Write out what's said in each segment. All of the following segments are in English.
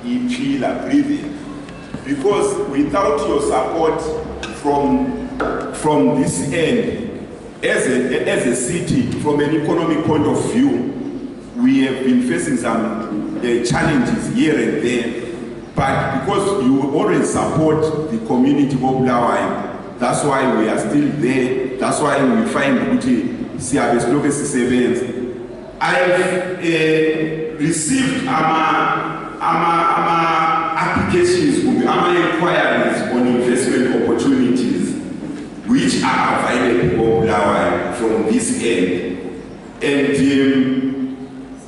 iphila breathing, because without your support from this end, as a city, from an economic point of view, we have been facing some challenges here and there. But because you always support the community of Bulawayo, that's why we are still there. That's why we find I've received applications, inquiries on investment opportunities which are available from this end. And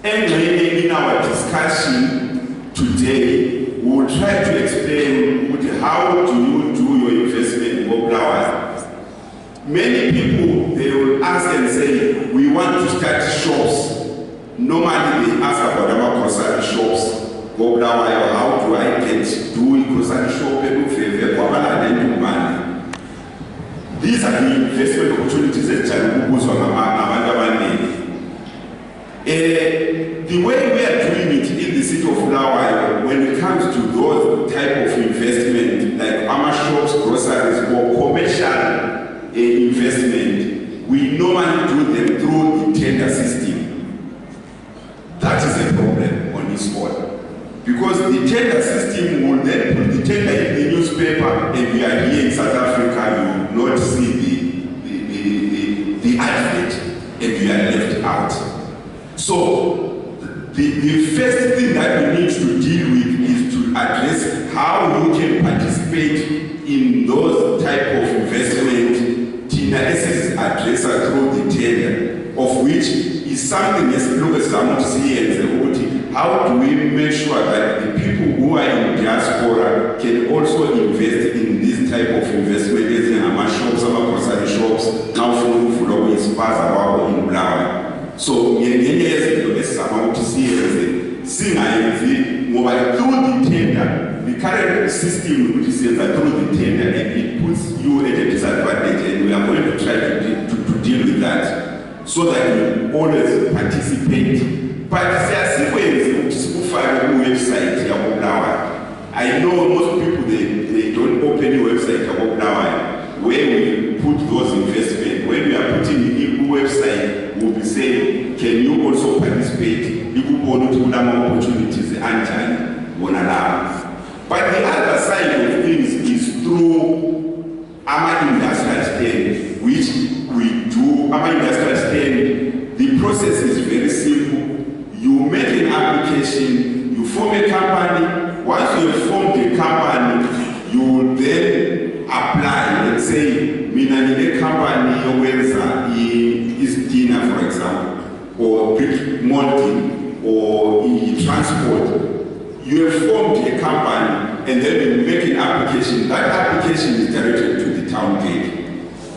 in our discussion today, we will try to explain how do you do your investment in Bulawayo. Many people, they will ask and say, we want to start shops. Normally they ask about our grocery shops. Bulawayo, how do I get doing grocery shop and money? These are the investment opportunities that the way we are doing it in the city of Bulawayo, when it comes to those type of investment, like our shops, groceries, or commercial investment, we normally do them through the tender system. That is a problem on this one. Because the tender system will then put the tender in the newspaper, and we are here in South Africa, you will not see the advert, and we are left out. So the first thing that we need to deal with is to address how you can participate in those type of investment. Tina is addressed through the tender, of which is something as long as I'm not seeing. How do we make sure that the people who are in diaspora can also invest in this type of investment, as in our shops, our grocery shops, now from Bulawayo is part in Bulawayo. So, through the tender, the current system which is through the tender, and it puts you at a disadvantage, and we are going to try to deal with that so that you always participate. But there are ways to find a website. I know most people they don't open a website where we put those investments. When we are putting in a website, we'll be saying, can you also participate? You could go to opportunities and but the other side of things is through our industrial stand, which we do. Our industrial stand, the process is very simple. You make an application, you form a company. Once you have formed a company, you will then apply and say, Minani company where is dinner, for example, or brick molding, or transport. You have formed a company, and then you make an application. That application is directed to the town gate.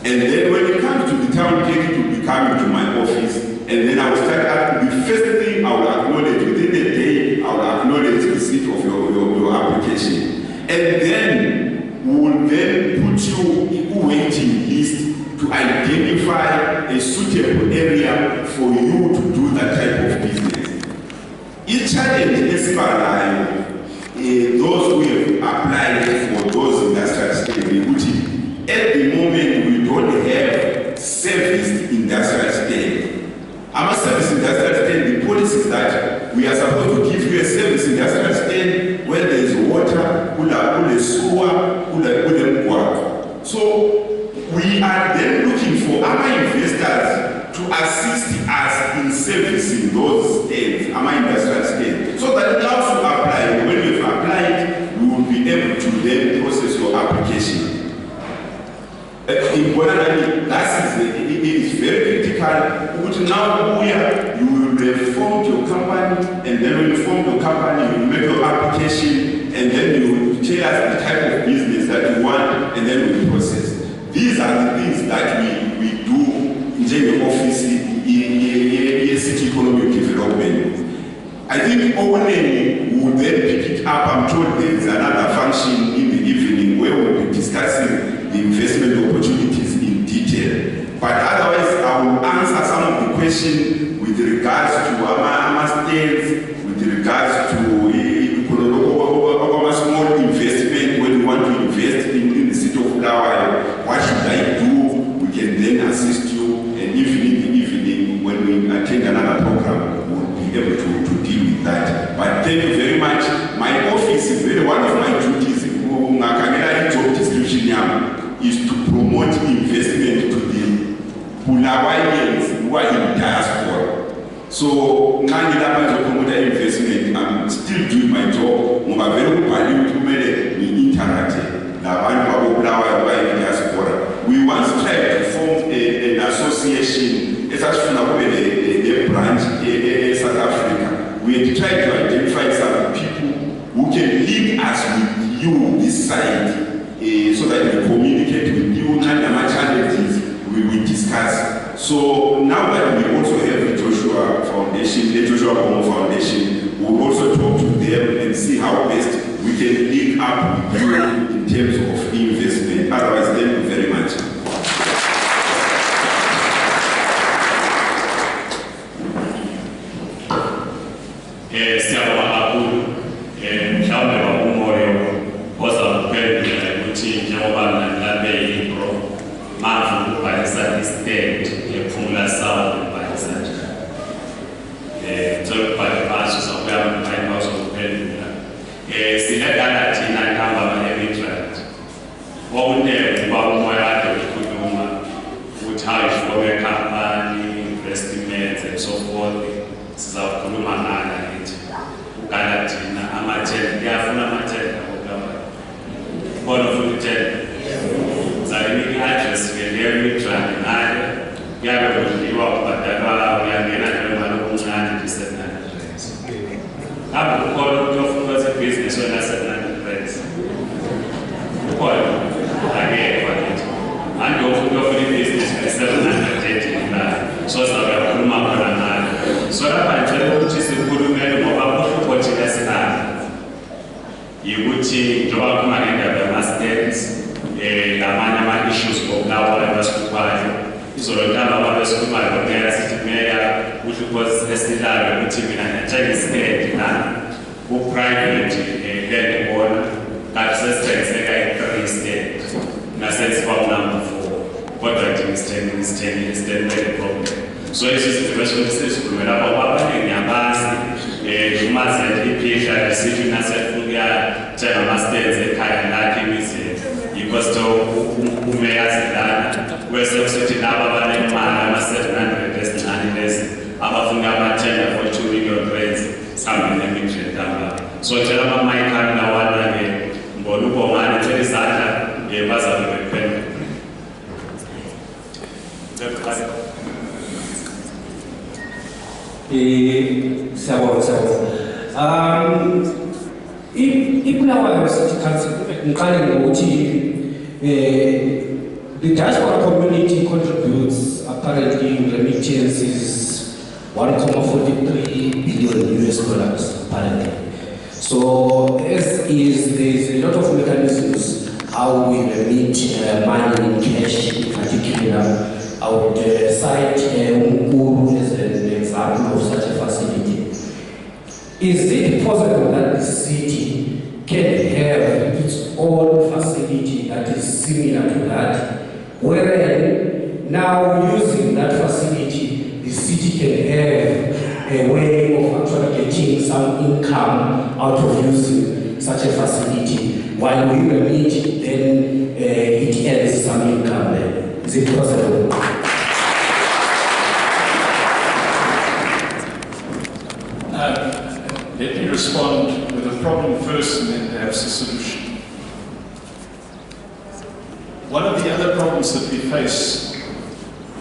And then when it comes to the town gate, it will be coming to my office. And then I will start asking. The first thing I will acknowledge within the day, I will acknowledge the receipt of your application. And then we will then put you in a waiting list to identify a suitable area for you to do that type of business. Each challenge is those who have applied for those industrial state, at the moment we don't have serviced industrial state. Our service industrial stand, the policy is that we are supposed to give you a service industrial stand where there is water, sewer, water. So we are then looking for our investors to assist us in servicing those stands, our industrial stands, so that now to apply. When you've applied, we will be able to then process your application. It is very critical. Which now you will have formed your company, and then when you form your company, you will make your application, and then you will tell us the type of business that you want, and then we will process. These are the things that we do in the office in city economic development. I think only we will then pick it up. I'm told there is another function in the evening where we will be discussing the investment opportunities in detail. But otherwise, I will answer some of the questions with regards to our states, with regards to my office is really one of my duties. Job description is to promote investment to the Bulawaians who are in diaspora. So, now to promote investment, I'm still doing my job. I'm very value to interact. We once tried to form an association, a branch in South Africa. We had tried to identify some people who can lead us with you this side, so that we communicate with you and the challenges we discuss. So now that we also have the Joshua Foundation, the Joshua Nkomo Foundation, we'll also talk to them and see how best we can link up with you in terms of investment. Otherwise, thank you very much. Bulawayo City Council, the diaspora community contributes apparently in remittances $1.43 billion apparently. So there's a lot of mechanisms how we remit money in cash in particular. I would cite Mukuru as an example of such a facility. Is it possible that the city can have its own facility that is similar to that, wherein now using that facility, the city can have a way of actually getting some income out of using such a facility, while we remit, then it earns some income there. Is it possible? Let me respond with a problem first and then perhaps a solution. One of the other problems that we face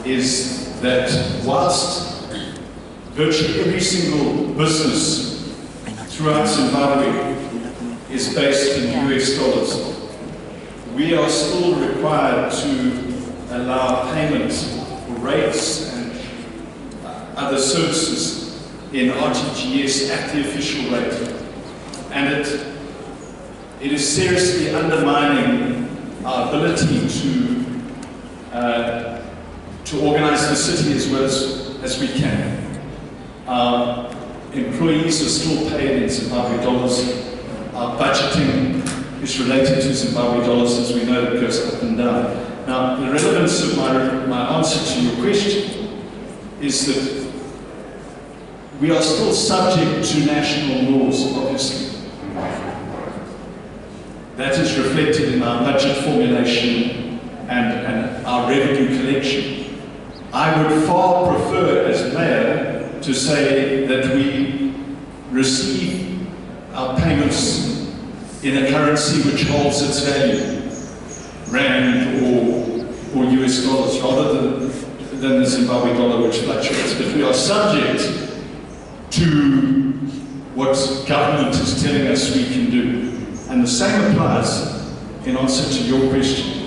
is that whilst virtually every single business throughout Zimbabwe is based in US dollars, we are still required to allow payment for rates and other services in RTGS at the official rate. And it is seriously undermining our ability to organize the city as well as we can. Our employees are still paid in Zimbabwe dollars. Our budgeting is related to Zimbabwe dollars, as we know it goes up and down. Now, the relevance of my answer to your question is that we are still subject to national laws, obviously. that is reflected in our budget formulation and our revenue collection. I would far prefer, as mayor, to say that we receive our payments in a currency which holds its value, rand or US dollars, rather than the Zimbabwe dollar, which fluctuates. But we are subject to what government is telling us we can do. And the same applies in answer to your question.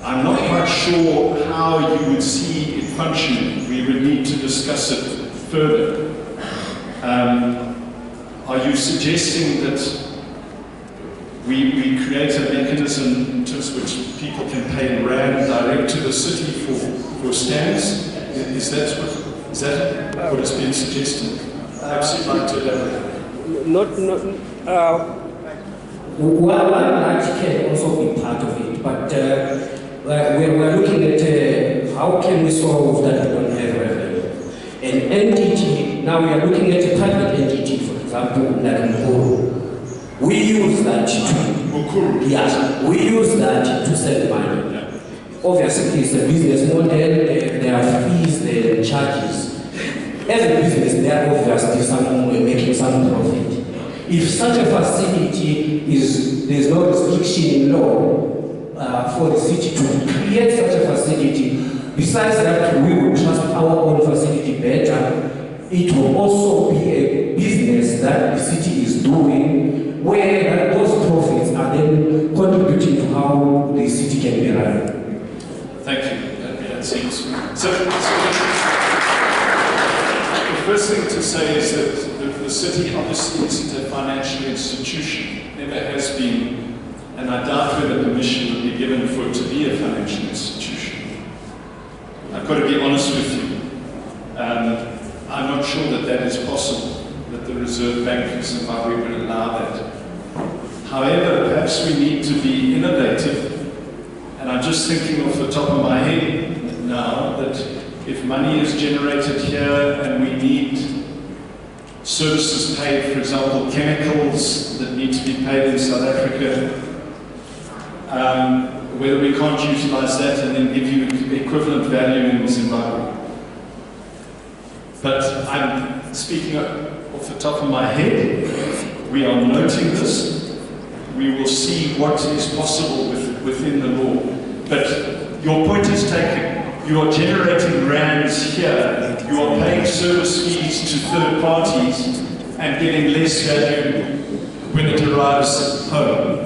I'm not quite sure how you would see it functioning. We would need to discuss it further. Are you suggesting that we create a mechanism in terms of which people can pay in rand direct to the city for stands? Is that what is being suggested? Perhaps you'd like to elaborate. One large can also be part of it, but we're looking at how can we solve that we don't have revenue. An entity, now we are looking at a private entity, for example, like Mukuru. We use that we use that to send money. Yeah. Obviously, it's a business model, there are fees, there are charges. As a business, they are obviously making some profit. If such a facility there's no restriction in law for the city to create such a facility, besides that we will trust our own facility better, it will also be a business that the city is doing, where those profits are then contributing to how the city can be run. Thank you. That seems so. The first thing to say is that the city obviously isn't a financial institution, never has been, and I doubt whether permission would be given for it to be a financial institution. I've got to be honest with you. I'm not sure that is possible, that the Reserve Bank of Zimbabwe would allow that. However, perhaps we need to be innovative, and I'm just thinking off the top of my head now that if money is generated here and we need services paid, for example, chemicals that need to be paid in South Africa, whether we can't utilize that and then give you equivalent value in Zimbabwe. But I'm speaking off the top of my head. We are noting this. We will see what is possible within the law. But your point is taken. You are generating rands here. You are paying service fees to third parties and getting less value when it arrives home.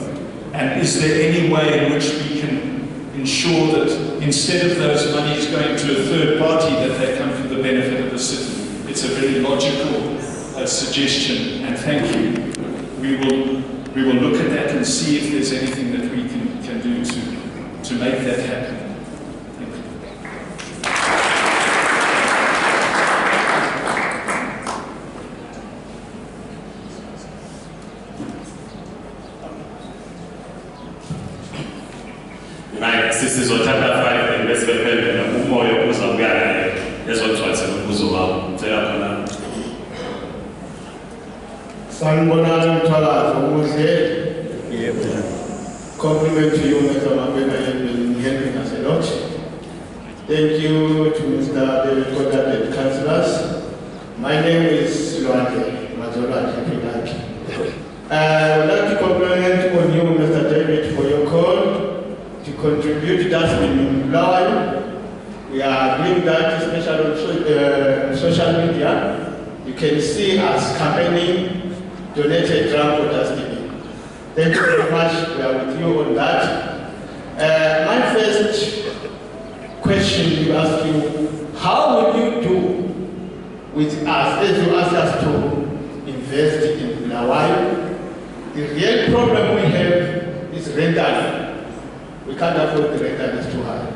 And is there any way in which we can ensure that instead of those monies going to a third party, that they come for the benefit of the city? It's a very logical suggestion, and thank you. We will look at that and see if there's anything that we can do to make that happen. Thank you. Right, sisizothatha 5 bese bephendula umoya uzabuya naye ezogcwalisela umbuzo wabo. Ngicela khona. Sanibonani Mthwakazi umuhle. Compliment to you, Mr. Mabena, you have been helping us a lot. Thank you to Mr. David Kodak and councillors. My name is Luande Mazola Kipilaki. I would like to compliment on you, Mr. David, for your call to contribute that in Bulawayo. We are doing that, especially on social media. You can see us campaigning, donated drum for dustbin. Thank you very much. We are with you on that. My first question to ask you, how will you do with us, as you ask us to invest in Bulawayo? The real problem we have is rental. We can't afford the rental, it's too high.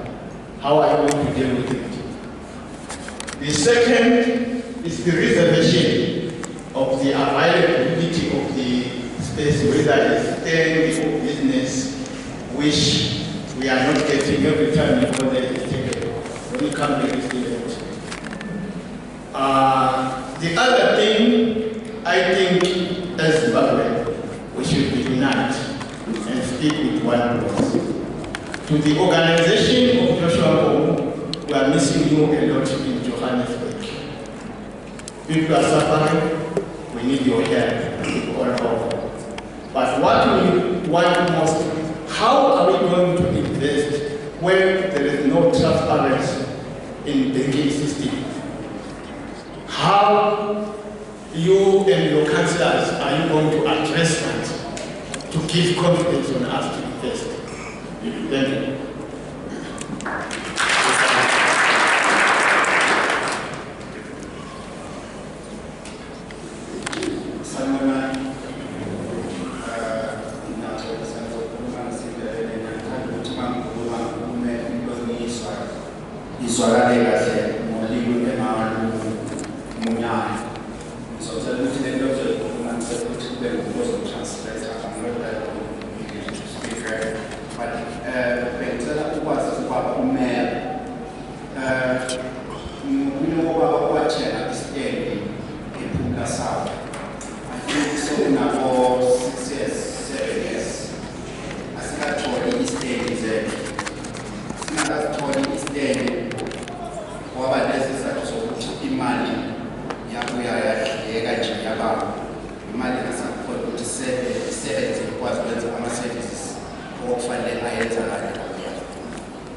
How are you going to deal with it? The second is the reservation of the availability of the space, whether it's stand or business, which we are not getting every time you go there, it's taken. When you come there, it's still empty. The other thing, I think, as Zimbabwe, hit with one blow. To the organization of Joshua Nkomo, we are missing you a lot in Johannesburg. People are suffering, we need your help all over. But what we want most, how are we going to invest when there is no transparency in the banking system? How you and your councillors are you going to address that to give confidence on us to invest? Thank you.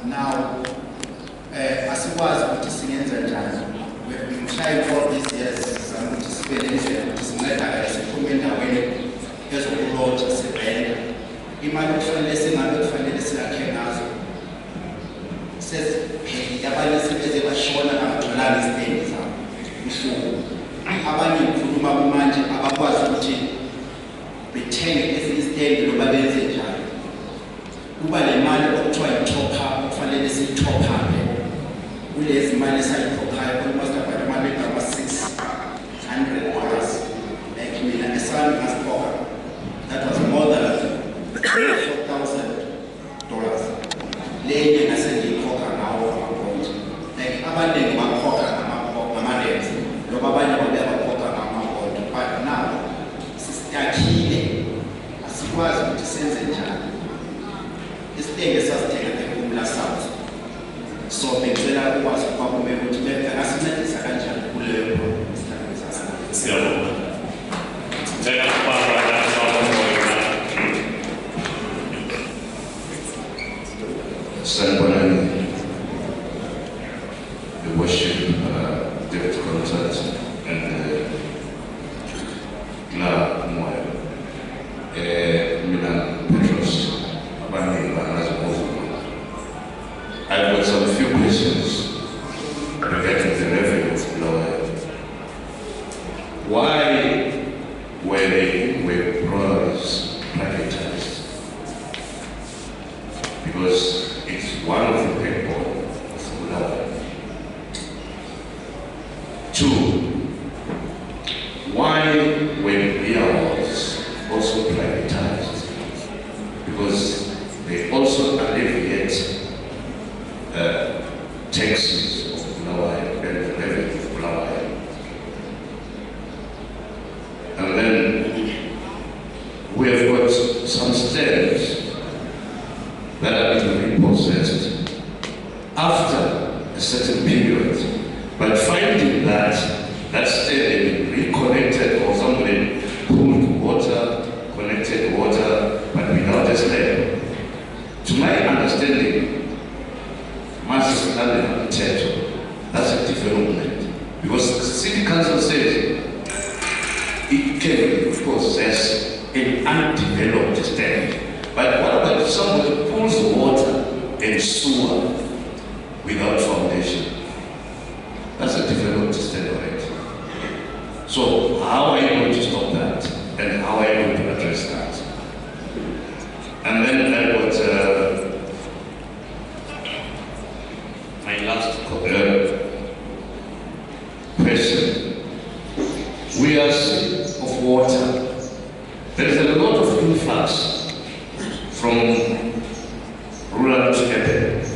Now, as it was, which is in we have been trying all these years, which is very different, which is not as a comment away, as a road, as a band. Imagine for lesson, I'm not for lesson, I can ask. Says, hey, Yabani says they were shown up to learn his things. Abani Kuruma Manji, Abakwas, which pretend as his day, the Babense. Uba le mali okuthiwa yi-top up kufanele siyi-top up kulezi mali esayikhokhayo almost about imali $600 like mina esami ngasikhokha that was more than $4,000 lenye ngase ngiyikhokha ngawo amakhonti like abaningi bakhokha ngama-rents noma abanye bakhokha ngamakhonti but now sisitakhile asikwazi ukuthi senze njani. Isitenge sasithenga eKumla South. So bengicela ukwazi ukuba kumele ukuthi bengasincedisa kanjani kuleyo Siyabonga. Ngicela ukubamba lapha Moyo. Sanibonani. The worship David Concert and Moyo. Mina Petros. I've got some few questions regarding the revenue of Bulawayo. Why were the breweries privatized? Because it's one of the backbone of Bulawayo. 2, why were beer halls also privatized? Because they also alleviate taxes of Bulawayo and the revenue of Bulawayo. And then we have got some stands that are being repossessed after a certain period, but finding that that stand had been reconnected or somebody pulled water, connected water, but without a stand. To my understanding, that's a development. Because the City Council says it can possess an undeveloped stand. But what about if somebody pulls water and sewer without foundation? That's a developed stand already. So how are you going to stop that? And how are you going to address that? And then I got my last question. We are sick of water. There is a lot of influx from rural to urban.